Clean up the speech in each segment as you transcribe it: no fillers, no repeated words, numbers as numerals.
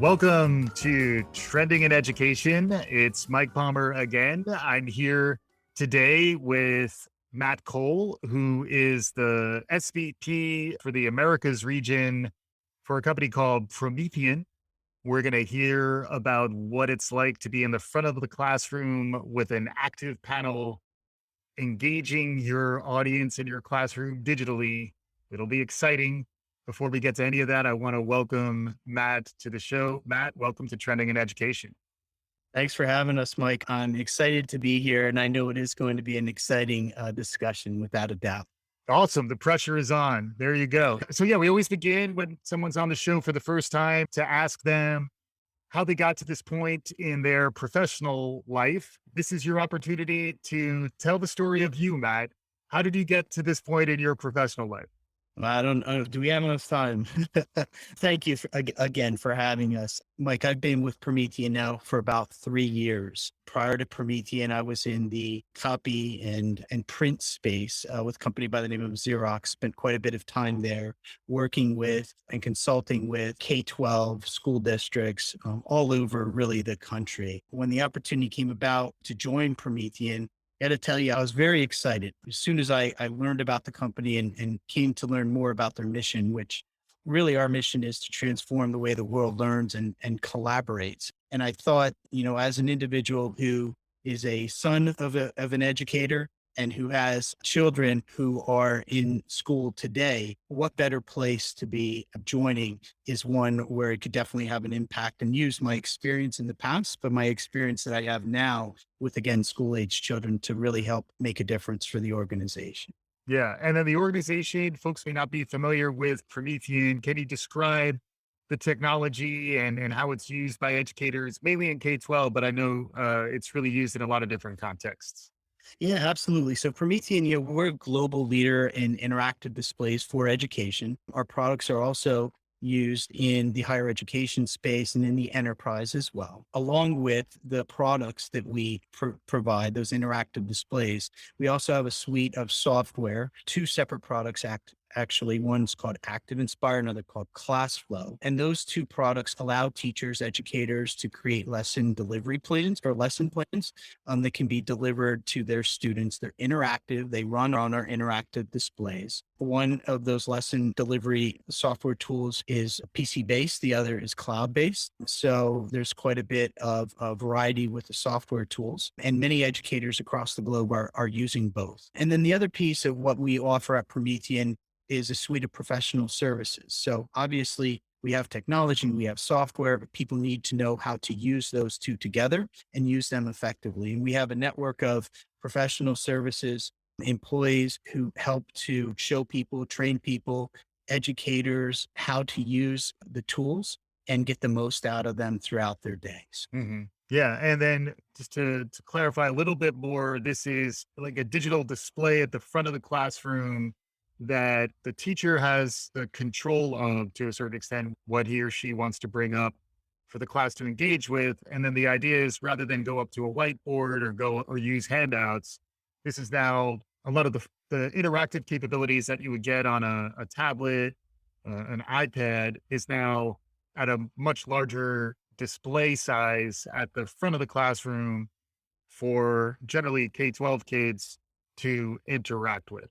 Welcome to Trending in Education. It's Mike Palmer again. I'm here today with Matt Cole, who is the SVP for the Americas region for a company called Promethean. We're going to hear about what it's like to be in the front of the classroom with an active panel, engaging your audience in your classroom digitally. It'll be exciting. Before we get to any of that, I want to welcome Matt to the show. Matt, welcome to Trending in Education. Thanks for having us, Mike. I'm excited to be here, and I know it is going to be an exciting discussion without a doubt. Awesome. The pressure is on. There you go. So, yeah, we always begin when someone's on the show for the first time to ask them how they got to this point in their professional life. This is your opportunity to tell the story of you, Matt. How did you get to this point in your professional life? Well, I don't know. Do we have enough time? Thank you again for having us. Mike, I've been with Promethean now for about 3 years. Prior to Promethean, I was in the copy and print space with a company by the name of Xerox. Spent quite a bit of time there working with and consulting with K-12 school districts all over really the country. When the opportunity came about to join Promethean, I got to tell you, I was very excited as soon as I learned about the company and came to learn more about their mission, which really our mission is to transform the way the world learns and collaborates. And I thought, as an individual who is a son of an educator and who has children who are in school today, what better place to be joining is one where it could definitely have an impact and use my experience in the past, but my experience that I have now with, again, school age children to really help make a difference for the organization. Yeah. And then the organization, folks may not be familiar with Promethean. Can you describe the technology and how it's used by educators, mainly in K-12, but I know it's really used in a lot of different contexts. Yeah, absolutely. So Promethean, we're a global leader in interactive displays for education. Our products are also used in the higher education space and in the enterprise as well. Along with the products that we provide, those interactive displays, we also have a suite of software, two separate products actually. One's called Active Inspire, another called ClassFlow. And those two products allow teachers, educators to create lesson delivery plans or lesson plans that can be delivered to their students. They're interactive. They run on our interactive displays. One of those lesson delivery software tools is PC based. The other is cloud based. So there's quite a bit of variety with the software tools, and many educators across the globe are using both. And then the other piece of what we offer at Promethean is a suite of professional services. So obviously we have technology, we have software, but people need to know how to use those two together and use them effectively. And we have a network of professional services employees who help to show people, train people, educators how to use the tools and get the most out of them throughout their days. Yeah. And then just to clarify a little bit more, this is like a digital display at the front of the classroom that the teacher has the control of to a certain extent what he or she wants to bring up for the class to engage with. And then the idea is rather than go up to a whiteboard or go or use handouts, this is now a lot of the interactive capabilities that you would get on a tablet, an iPad is now at a much larger display size at the front of the classroom for generally K-12 kids to interact with.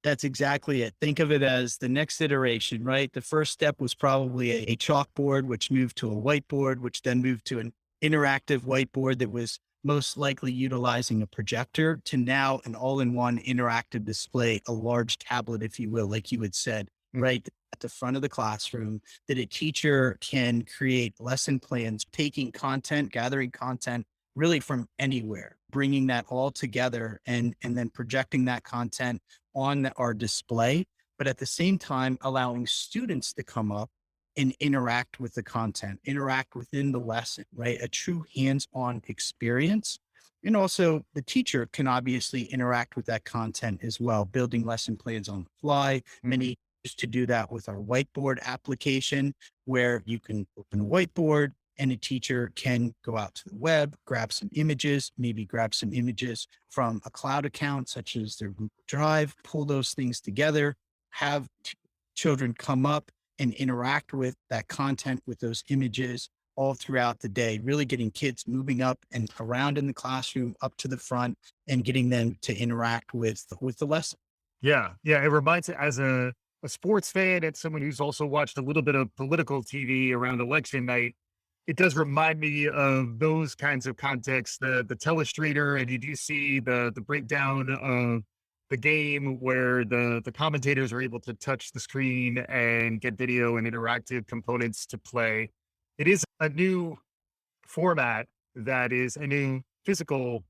That's exactly it. Think of it as the next iteration, right? The first step was probably a chalkboard, which moved to a whiteboard, which then moved to an interactive whiteboard that was most likely utilizing a projector, to now an all-in-one interactive display, a large tablet, if you will, like you had said, right at the front of the classroom, that a teacher can create lesson plans, taking content, gathering content really from anywhere, bringing that all together and then projecting that content on our display, but at the same time, allowing students to come up and interact with the content, interact within the lesson, right? A true hands-on experience. And also the teacher can obviously interact with that content as well, building lesson plans on the fly. Many used to do that with our whiteboard application, where you can open a whiteboard and a teacher can go out to the web, grab some images, maybe grab some images from a cloud account, such as their Google Drive, pull those things together, have children come up and interact with that content, with those images all throughout the day, really getting kids moving up and around in the classroom, up to the front, and getting them to interact with the lesson. Yeah. Yeah. It reminds me as a sports fan and someone who's also watched a little bit of political TV around election night. It does remind me of those kinds of contexts, the telestrator, and you do see the breakdown of the game where the commentators are able to touch the screen and get video and interactive components to play. It is a new format that is a new physical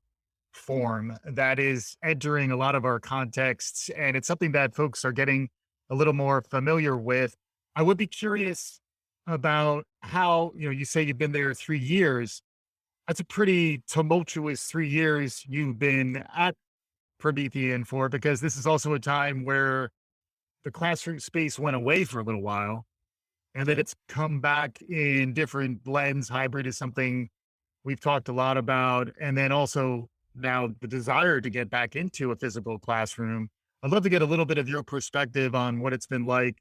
form that is entering a lot of our contexts, and it's something that folks are getting a little more familiar with. I would be curious about how, you say you've been there 3 years. That's a pretty tumultuous 3 years you've been at Promethean for, because this is also a time where the classroom space went away for a little while and then it's come back in different blends. Hybrid is something we've talked a lot about. And then also now the desire to get back into a physical classroom. I'd love to get a little bit of your perspective on what it's been like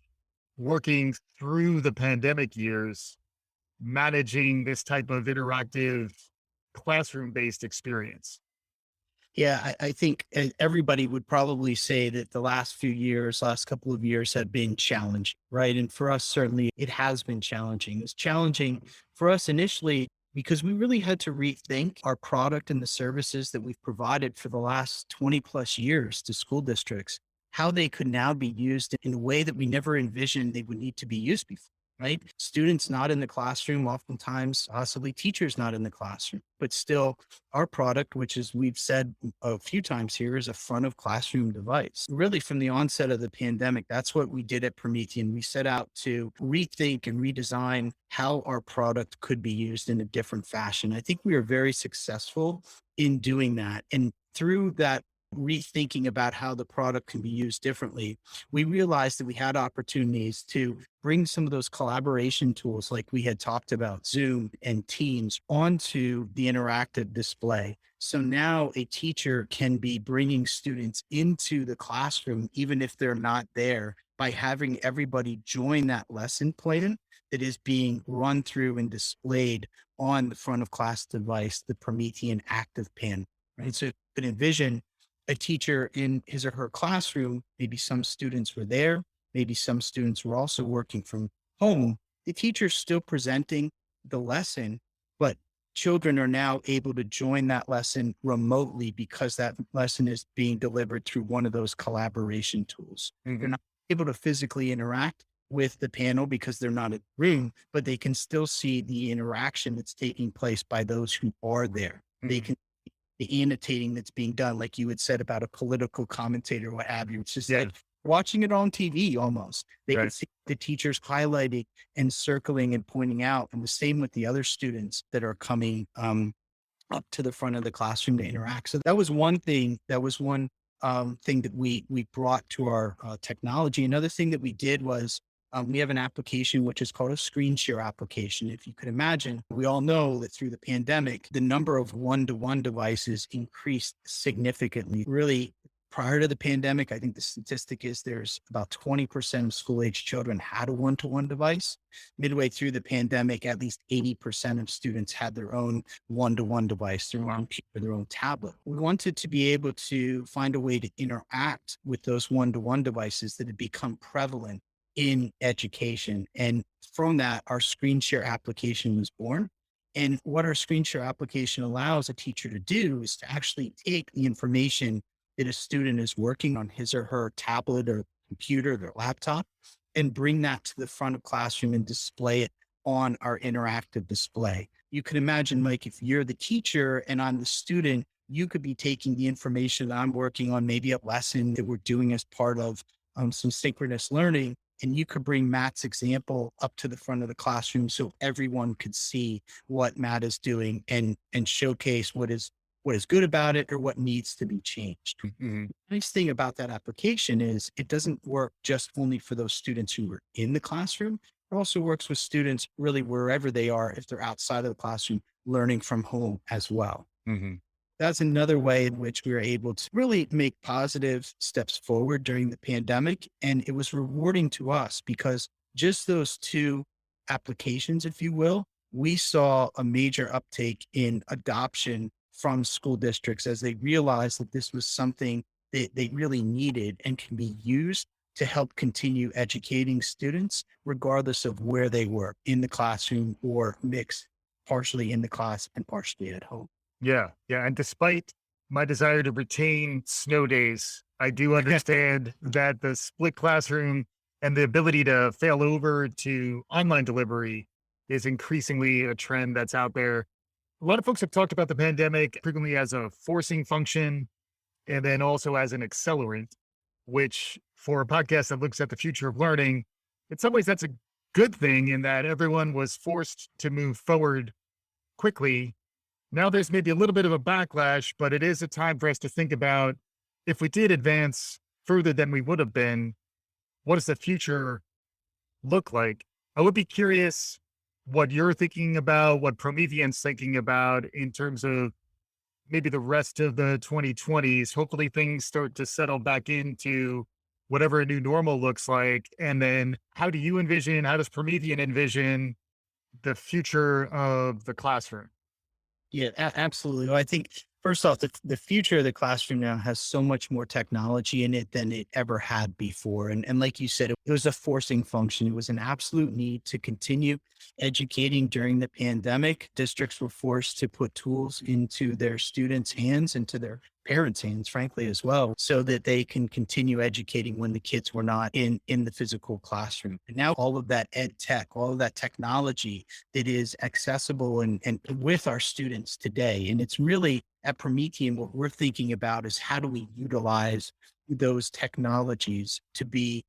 working through the pandemic years, managing this type of interactive classroom based experience. Yeah, I think everybody would probably say that the last few years, last couple of years have been challenging, right? And for us, certainly it has been challenging. It's challenging for us initially because we really had to rethink our product and the services that we've provided for the last 20 plus years to school districts, how they could now be used in a way that we never envisioned they would need to be used before. Right? Students not in the classroom, oftentimes, possibly teachers not in the classroom, but still our product, which is we've said a few times here, is a front of classroom device. Really, from the onset of the pandemic, that's what we did at Promethean. We set out to rethink and redesign how our product could be used in a different fashion. I think we are very successful in doing that. And through that rethinking about how the product can be used differently, we realized that we had opportunities to bring some of those collaboration tools like we had talked about, Zoom and Teams, onto the interactive display. So now a teacher can be bringing students into the classroom, even if they're not there, by having everybody join that lesson plan that is being run through and displayed on the front of class device, the Promethean active pan. Right. So you can envision a teacher in his or her classroom. Maybe some students were there. Maybe some students were also working from home. The teacher's still presenting the lesson, but children are now able to join that lesson remotely because that lesson is being delivered through one of those collaboration tools. They're Mhm. not able to physically interact with the panel because they're not in the room, but they can still see the interaction that's taking place by those who are there. They Mhm. can the annotating that's being done, like you had said about a political commentator, what have you. It's just Yeah. like watching it on TV almost. They can Right. see the teachers highlighting and circling and pointing out. And the same with the other students that are coming up to the front of the classroom to interact. So that was one thing. That was one thing that we brought to our technology. Another thing that we did was we have an application which is called a screen share application. If you could imagine, we all know that through the pandemic, the number of one-to-one devices increased significantly. Really, prior to the pandemic, I think the statistic is there's about 20% of school age children had a one-to-one device. Midway through the pandemic, at least 80% of students had their own one-to-one device, their own computer, their own tablet. We wanted to be able to find a way to interact with those one-to-one devices that had become prevalent in education. And from that, our screen share application was born. And what our screen share application allows a teacher to do is to actually take the information that a student is working on his or her tablet or computer, their laptop, and bring that to the front of classroom and display it on our interactive display. You can imagine, Mike, if you're the teacher and I'm the student, you could be taking the information that I'm working on, maybe a lesson that we're doing as part of some synchronous learning, and you could bring Matt's example up to the front of the classroom so everyone could see what Matt is doing and showcase what is good about it or what needs to be changed. Mhm. Nice thing about that application is it doesn't work just only for those students who are in the classroom. It also works with students really wherever they are, if they're outside of the classroom, learning from home as well. Mhm. That's another way in which we were able to really make positive steps forward during the pandemic. And it was rewarding to us because just those two applications, if you will, we saw a major uptake in adoption from school districts as they realized that this was something that they really needed and can be used to help continue educating students, regardless of where they were in the classroom or mixed partially in the class and partially at home. Yeah. Yeah. And despite my desire to retain snow days, I do understand that the split classroom and the ability to fail over to online delivery is increasingly a trend that's out there. A lot of folks have talked about the pandemic frequently as a forcing function and then also as an accelerant, which for a podcast that looks at the future of learning, in some ways, that's a good thing in that everyone was forced to move forward quickly. Now there's maybe a little bit of a backlash, but it is a time for us to think about if we did advance further than we would have been, what does the future look like? I would be curious what you're thinking about, what Promethean's thinking about in terms of maybe the rest of the 2020s. Hopefully things start to settle back into whatever a new normal looks like. And then how does Promethean envision the future of the classroom? Yeah, absolutely. Well, I think first off, the future of the classroom now has so much more technology in it than it ever had before. And like you said, it was a forcing function. It was an absolute need to continue educating during the pandemic. Districts were forced to put tools into their students' hands, into their parents' hands, frankly, as well, so that they can continue educating when the kids were not in the physical classroom. And now all of that ed tech, all of that technology that is accessible and with our students today. And it's really at Promethean, what we're thinking about is how do we utilize those technologies to be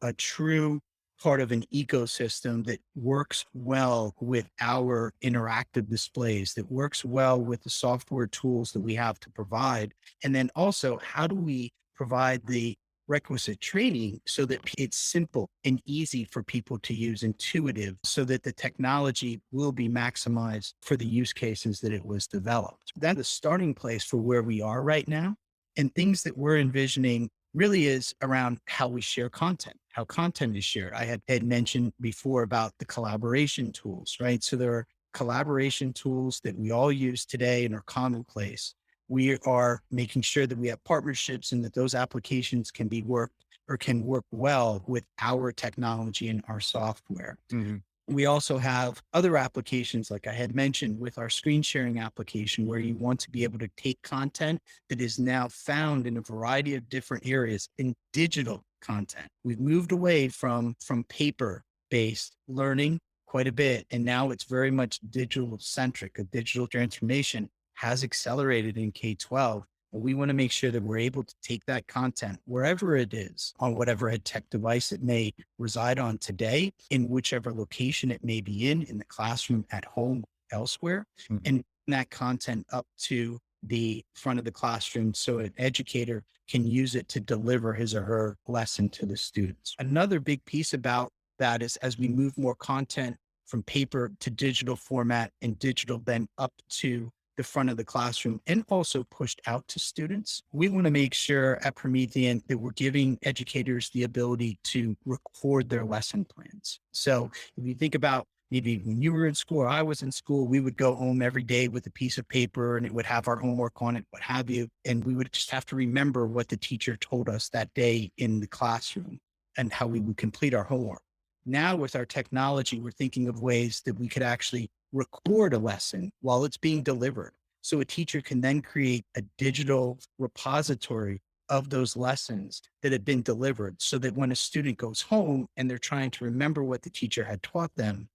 a true part of an ecosystem that works well with our interactive displays, that works well with the software tools that we have to provide. And then also, how do we provide the requisite training so that it's simple and easy for people to use, intuitive, so that the technology will be maximized for the use cases that it was developed. That's the starting place for where we are right now. And things that we're envisioning really is around how we share content, how content is shared. I had mentioned before about the collaboration tools, right? So there are collaboration tools that we all use today and are commonplace. We are making sure that we have partnerships and that those applications can be worked or can work well with our technology and our software. Mhm. We also have other applications, like I had mentioned with our screen sharing application, where you want to be able to take content that is now found in a variety of different areas in digital content. We've moved away from paper based learning quite a bit. And now it's very much digital centric. A digital transformation has accelerated in K-12. And we want to make sure that we're able to take that content wherever it is on whatever ed tech device it may reside on today, in whichever location it may be in the classroom, at home, elsewhere, Mhm. and that content up to the front of the classroom so an educator can use it to deliver his or her lesson to the students. Another big piece about that is as we move more content from paper to digital format and digital then up to the front of the classroom and also pushed out to students. We want to make sure at Promethean that we're giving educators the ability to record their lesson plans. So if you think about maybe when you were in school or I was in school, we would go home every day with a piece of paper and it would have our homework on it, what have you. And we would just have to remember what the teacher told us that day in the classroom and how we would complete our homework. Now with our technology, we're thinking of ways that we could actually record a lesson while it's being delivered. So a teacher can then create a digital repository of those lessons that have been delivered so that when a student goes home and they're trying to remember what the teacher had taught them,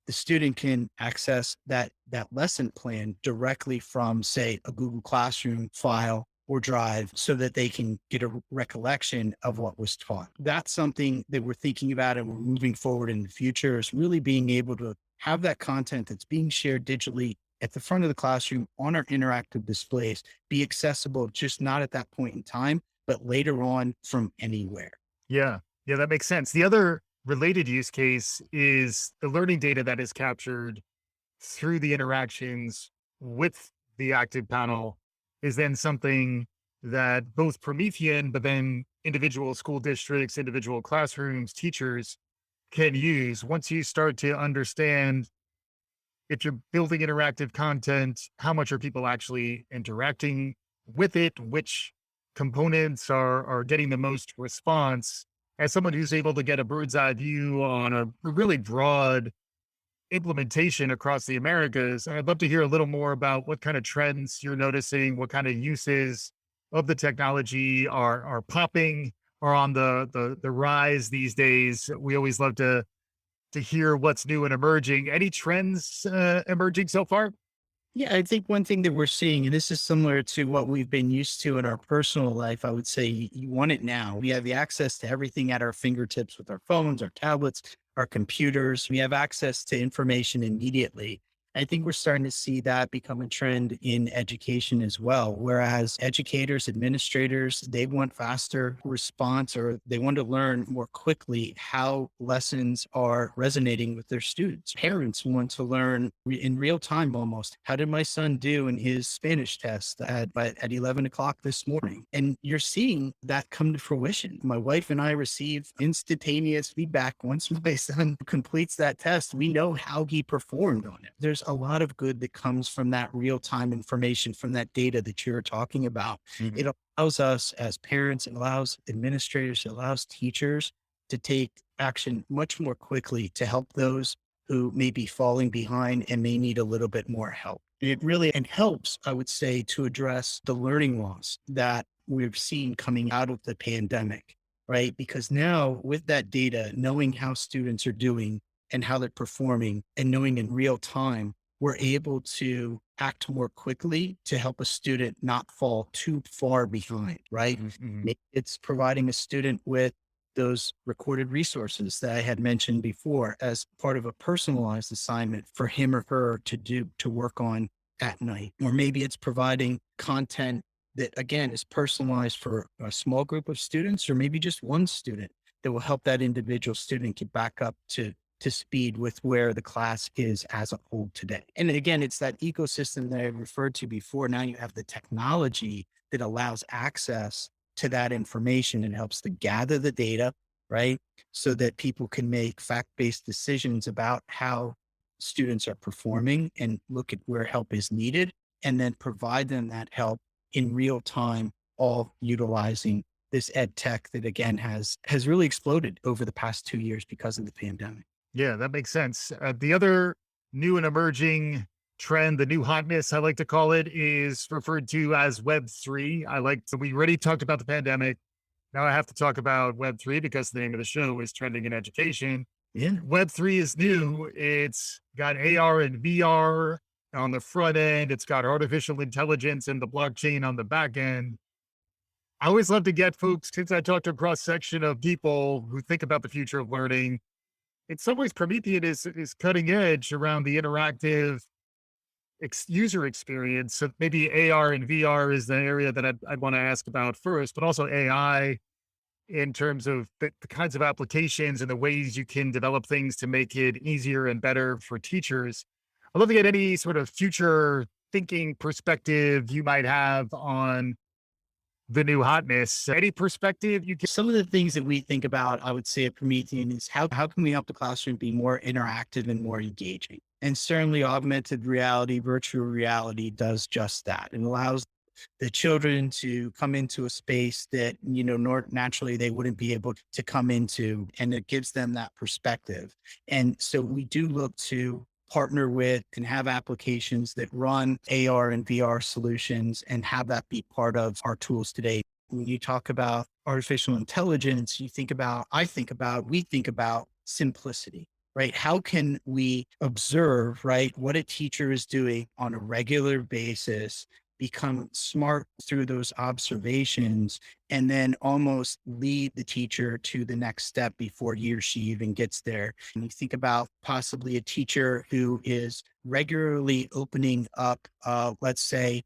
the student can access that lesson plan directly from, say, a Google Classroom file or drive so that they can get a recollection of what was taught. That's something that we're thinking about and we're moving forward in the future, is really being able to have that content that's being shared digitally at the front of the classroom on our interactive displays be accessible, just not at that point in time, but later on from anywhere. Yeah. Yeah, that makes sense. The other related use case is the learning data that is captured through the interactions with the active panel is then something that both Promethean, but then individual school districts, individual classrooms, teachers can use once you start to understand if you're building interactive content, how much are people actually interacting with it? Which components are getting the most response? As someone who's able to get a bird's eye view on a really broad implementation across the Americas, I'd love to hear a little more about what kind of trends you're noticing, what kind of uses of the technology are popping, are on the rise these days. We always love to hear what's new and emerging. Any trends emerging so far? Yeah, I think one thing that we're seeing, and this is similar to what we've been used to in our personal life, I would say you want it now. We have the access to everything at our fingertips with our phones, our tablets, our computers. We have access to information immediately. I think we're starting to see that become a trend in education as well. Whereas educators, administrators, they want faster response or they want to learn more quickly how lessons are resonating with their students. Parents want to learn in real time almost. How did my son do in his Spanish test at 11 o'clock this morning? And you're seeing that come to fruition. My wife and I receive instantaneous feedback once my son completes that test. We know how he performed on it. There's a lot of good that comes from that real time information, from that data that you're talking about. Mhm. It allows us as parents, it allows administrators, it allows teachers to take action much more quickly to help those who may be falling behind and may need a little bit more help. It really and helps, I would say, to address the learning loss that we've seen coming out of the pandemic, right? Because now with that data, knowing how students are doing and how they're performing and knowing in real time, we're able to act more quickly to help a student not fall too far behind, right? Mhm, mhm. Maybe it's providing a student with those recorded resources that I had mentioned before as part of a personalized assignment for him or her to do to work on at night. Or maybe it's providing content that again is personalized for a small group of students or maybe just one student that will help that individual student get back up to speed with where the class is as a whole today. And again, it's that ecosystem that I referred to before. Now you have the technology that allows access to that information and helps to gather the data, right? So that people can make fact based decisions about how students are performing and look at where help is needed and then provide them that help in real time, all utilizing this ed tech that again has really exploded over the past 2 years because of the pandemic. Yeah, that makes sense. The other new and emerging trend, the new hotness, I like to call it, is referred to as Web3. So we already talked about the pandemic. Now I have to talk about Web3 because the name of the show is trending in education. Yeah. Web3 is new. It's got AR and VR on the front end. It's got artificial intelligence and the blockchain on the back end. I always love to get folks, since I talk to a cross section of people who think about the future of learning. In some ways, Promethean is cutting edge around the interactive user experience. So maybe AR and VR is the area that I'd want to ask about first, but also AI in terms of the kinds of applications and the ways you can develop things to make it easier and better for teachers. I'd love to get any sort of future thinking perspective you might have on the new hotness. Any perspective you can? Some of the things that we think about, I would say at Promethean is how can we help the classroom be more interactive and more engaging? And certainly augmented reality, virtual reality does just that. It allows the children to come into a space that, naturally they wouldn't be able to come into, and it gives them that perspective. And so we do look to partner with and have applications that run AR and VR solutions and have that be part of our tools today. When you talk about artificial intelligence, we think about simplicity, right? How can we observe, right, what a teacher is doing on a regular basis, become smart through those observations, and then almost lead the teacher to the next step before he or she even gets there. And you think about possibly a teacher who is regularly opening up, let's say,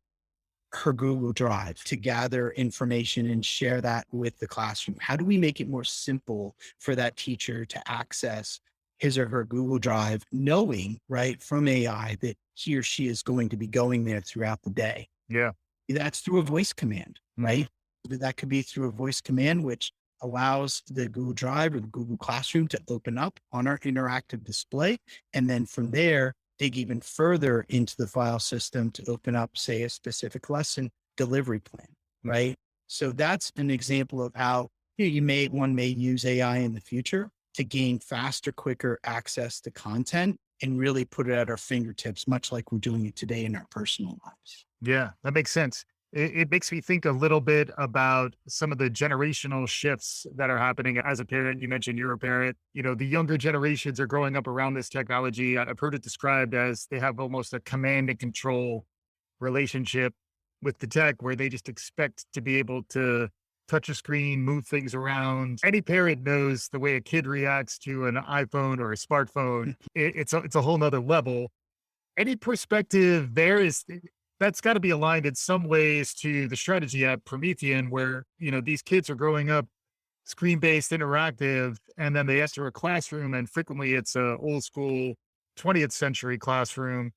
her Google Drive to gather information and share that with the classroom. How do we make it more simple for that teacher to access his or her Google Drive, knowing, right, from AI that he or she is going to be going there throughout the day? Yeah. That's through a voice command, Mhm. right? That could be through a voice command, which allows the Google Drive or the Google Classroom to open up on our interactive display. And then from there, dig even further into the file system to open up, say, a specific lesson delivery plan, right? So that's an example of how one may use AI in the future to gain faster, quicker access to content and really put it at our fingertips, much like we're doing it today in our personal lives. Yeah, that makes sense. It makes me think a little bit about some of the generational shifts that are happening as a parent. You mentioned you're a parent. The younger generations are growing up around this technology. I've heard it described as they have almost a command and control relationship with the tech where they just expect to be able to touch a screen, move things around. Any parent knows the way a kid reacts to an iPhone or a smartphone. It's a whole nother level. Any perspective there is that's got to be aligned in some ways to the strategy at Promethean, where these kids are growing up screen-based interactive, and then they enter a classroom, and frequently it's a old school 20th century classroom.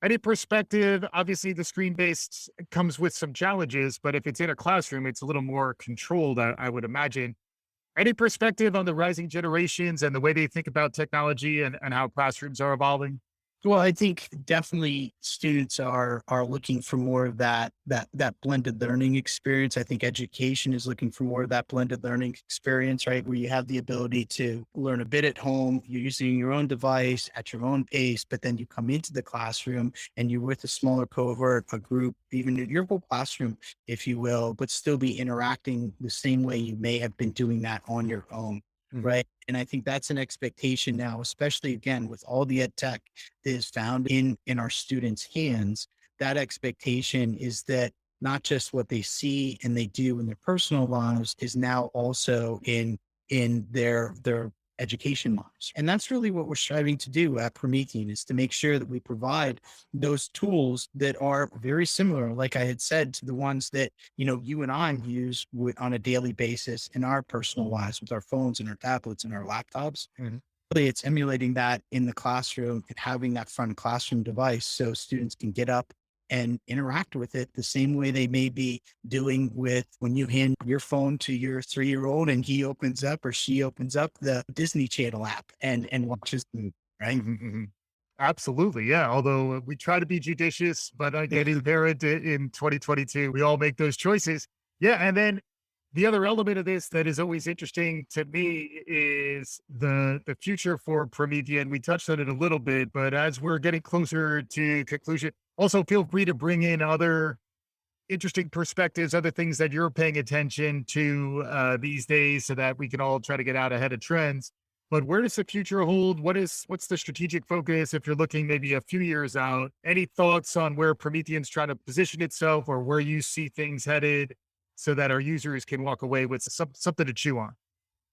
Any perspective? Obviously, the screen-based comes with some challenges, but if it's in a classroom, it's a little more controlled, I would imagine. Any perspective on the rising generations and the way they think about technology and how classrooms are evolving? Well, I think definitely students are looking for more of that blended learning experience. I think education is looking for more of that blended learning experience, right? Where you have the ability to learn a bit at home, you're using your own device at your own pace, but then you come into the classroom and you're with a smaller cohort, a group, even your whole classroom, if you will, but still be interacting the same way you may have been doing that on your own. Mhm. Right. And I think that's an expectation now, especially again with all the ed tech that is found in our students' hands. That expectation is that not just what they see and they do in their personal lives is now also in their education lives. And that's really what we're striving to do at Promethean, is to make sure that we provide those tools that are very similar, like I had said, to the ones that you and I use on a daily basis in our personal lives with our phones and our tablets and our laptops. Mhm. Really, it's emulating that in the classroom and having that front classroom device so students can get up and interact with it the same way they may be doing with when you hand your phone to your 3-year-old and he opens up or she opens up the Disney Channel app and watches the movie, right? Mhm, mhm. Absolutely, yeah, although, we try to be judicious, but I get inherent in 2022, we all make those choices. Yeah, and then the other element of this that is always interesting to me is the future for Promethean. We touched on it a little bit, but as we're getting closer to conclusion, also feel free to bring in other interesting perspectives, other things that you're paying attention to these days, so that we can all try to get out ahead of trends. But where does the future hold? What's the strategic focus if you're looking maybe a few years out? Any thoughts on where Promethean's trying to position itself, or where you see things headed, so that our users can walk away with something to chew on?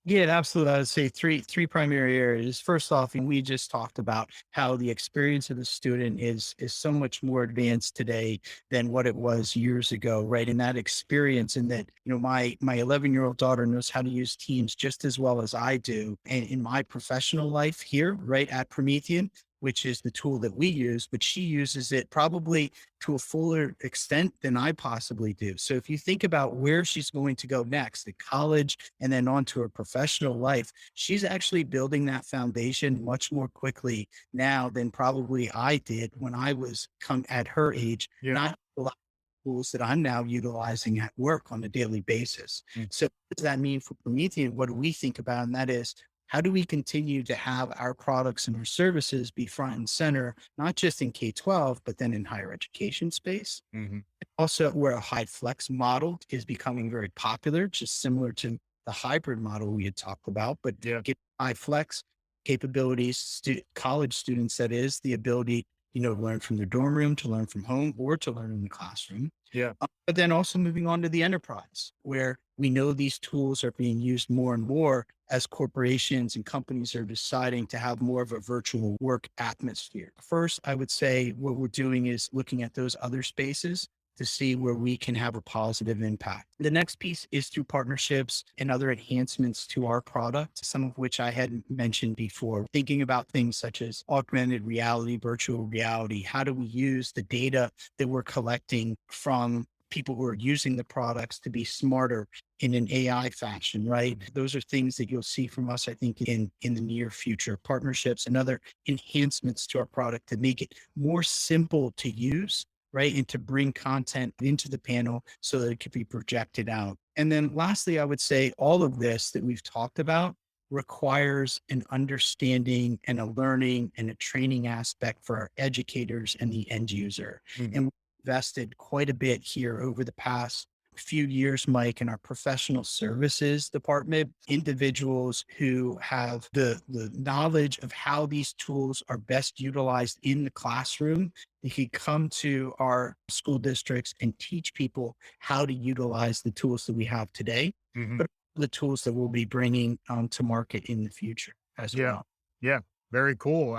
Yeah, absolutely. I would say three primary areas. First off, and we just talked about how the experience of the student is so much more advanced today than what it was years ago, right? And that experience, and that my 11-year-old daughter knows how to use Teams just as well as I do, and in my professional life here, right at Promethean, which is the tool that we use, but she uses it probably to a fuller extent than I possibly do. So if you think about where she's going to go next, at college and then on to her professional life, she's actually building that foundation much more quickly now than probably I did when I was come at her age, Yeah. not a lot of tools that I'm now utilizing at work on a daily basis. Mm. So what does that mean for Promethean? What do we think about? And that is, how do we continue to have our products and our services be front and center, not just in K-12, but then in higher education space? Mhm. Also, where a high flex model is becoming very popular, just similar to the hybrid model we had talked about, but Yeah. get high flex capabilities, college students, that is the ability, to learn from their dorm room, to learn from home, or to learn in the classroom. Yeah. But then also moving on to the enterprise, where we know these tools are being used more and more as corporations and companies are deciding to have more of a virtual work atmosphere. First, I would say what we're doing is looking at those other spaces to see where we can have a positive impact. The next piece is through partnerships and other enhancements to our product, some of which I had mentioned before, thinking about things such as augmented reality, virtual reality. How do we use the data that we're collecting from people who are using the products to be smarter in an AI fashion, right? Those are things that you'll see from us, I think, in the near future, partnerships and other enhancements to our product to make it more simple to use, right? And to bring content into the panel so that it could be projected out. And then lastly, I would say all of this that we've talked about requires an understanding and a learning and a training aspect for our educators and the end user. Mhm. And we invested quite a bit here over the past few years, Mike, in our professional services department, individuals who have the knowledge of how these tools are best utilized in the classroom. They can come to our school districts and teach people how to utilize the tools that we have today, Mhm. but the tools that we'll be bringing to market in the future as Yeah. well. Yeah. Very cool.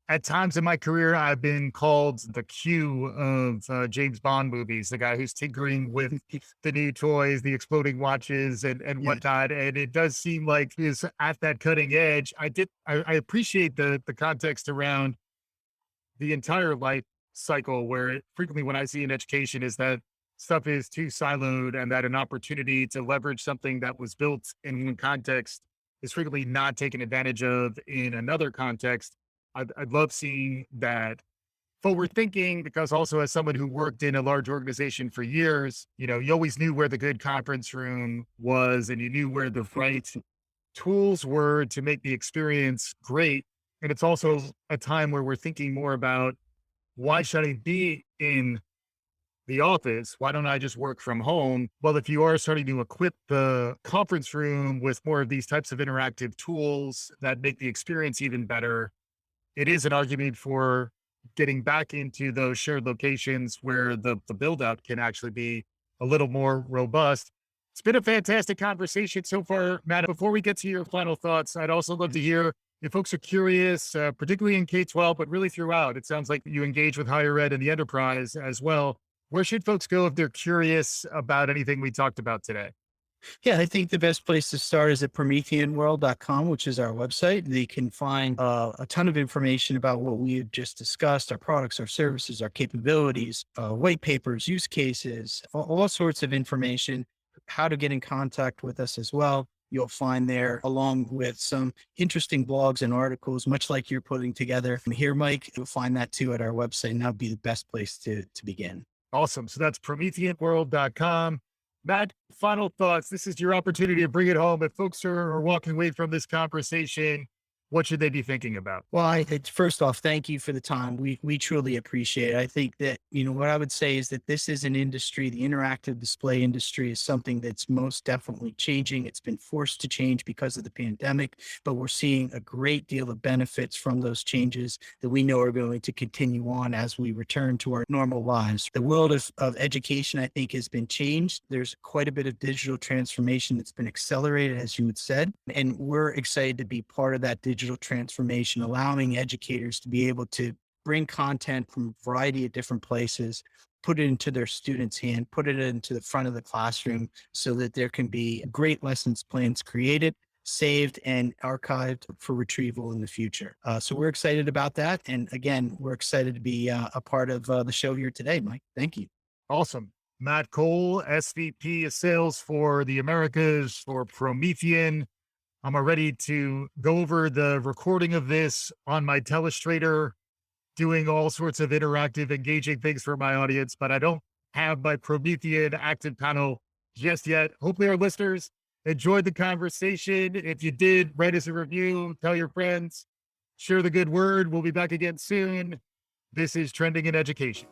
At times in my career, I've been called the Q of James Bond movies, the guy who's tinkering with the new toys, the exploding watches and Yes. whatnot. And it does seem like he's at that cutting edge. I appreciate the context around the entire life cycle where frequently when I see in education is that stuff is too siloed and that an opportunity to leverage something that was built in one context is frequently not taken advantage of in another context. I'd love seeing that forward thinking because also as someone who worked in a large organization for years, you always knew where the good conference room was and you knew where the right tools were to make the experience great. And it's also a time where we're thinking more about why should I be in the office? Why don't I just work from home? Well, if you are starting to equip the conference room with more of these types of interactive tools that make the experience even better, it is an argument for getting back into those shared locations where the build out can actually be a little more robust. It's been a fantastic conversation so far, Matt. Before we get to your final thoughts, I'd also love to hear if folks are curious, particularly in K 12, but really throughout. It sounds like you engage with higher ed and the enterprise as well. Where should folks go if they're curious about anything we talked about today? Yeah, I think the best place to start is at prometheanworld.com, which is our website. They can find a ton of information about what we had just discussed, our products, our services, our capabilities, white papers, use cases, all sorts of information, how to get in contact with us as well. You'll find there, along with some interesting blogs and articles, much like you're putting together from here, Mike. You'll find that too at our website, and that'd be the best place to begin. Awesome. So that's prometheanworld.com. Matt, final thoughts. This is your opportunity to bring it home. If folks are walking away from this conversation, what should they be thinking about? Well, first off, thank you for the time. We truly appreciate it. I think that, what I would say is that this is an industry, the interactive display industry is something that's most definitely changing. It's been forced to change because of the pandemic, but we're seeing a great deal of benefits from those changes that we know are going to continue on as we return to our normal lives. The world of education, I think, has been changed. There's quite a bit of digital transformation that's been accelerated, as you had said, and we're excited to be part of that digital transformation, allowing educators to be able to bring content from a variety of different places, put it into their students' hand, put it into the front of the classroom so that there can be great lessons plans created, saved, and archived for retrieval in the future. So we're excited about that. And again, we're excited to be a part of the show here today, Mike. Thank you. Awesome. Matt Cole, SVP of Sales for the Americas for Promethean. I'm ready to go over the recording of this on my telestrator, doing all sorts of interactive, engaging things for my audience, but I don't have my Promethean active panel just yet. Hopefully, our listeners enjoyed the conversation. If you did, write us a review, tell your friends, share the good word. We'll be back again soon. This is Trending in Education.